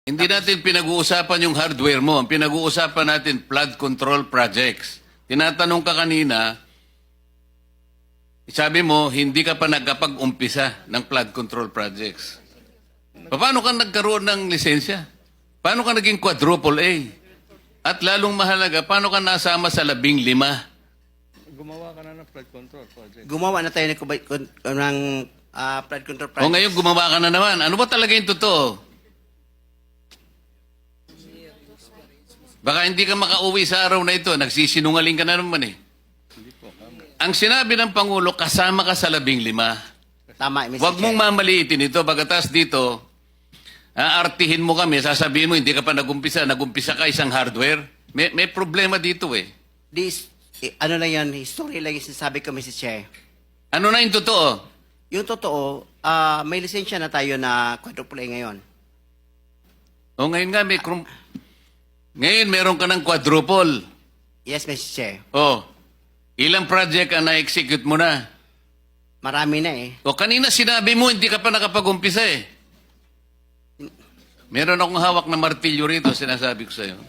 Hindi natin pinag-uusapan yung hardware mo. Ang pinag-uusapan natin, flood control projects. Tinatanong ka kanina, sabi mo, hindi ka pa nagkapag-umpisa ng flood control projects. Paano ka nagkaroon ng lisensya? Paano ka naging quadruple A? At lalong mahalaga, paano ka nasama sa 15? Gumawa ka na ng flood control project. Gumawa na tayo ng flood control O project. ngayon gumawa ka na naman. Ano ba talaga yung totoo? Baka hindi ka makauwi sa araw na ito. Nagsisinungaling ka na naman eh. Ang sinabi ng Pangulo, kasama ka sa 15. Tama, Mr. Huwag mong Chair. mamaliitin ito. Bagatas dito, aartihin mo kami, sasabihin mo, hindi ka pa nagumpisa. Nagumpisa ka isang hardware. May problema dito eh. Ano lang yan, history lang yung sinasabi ko, Mr. Chair. Ano na yung totoo? Yung totoo, may lisensya na tayo na quadruple A ngayon. O ngayon nga, ngayon meron ka ng quadruple. Yes, Mr. Chair. O, ilang project ang na-execute mo na? Marami na eh. O kanina sinabi mo, hindi ka pa nakapag-umpisa eh. Meron akong hawak na martilyo rito, sinasabi ko sa'yo.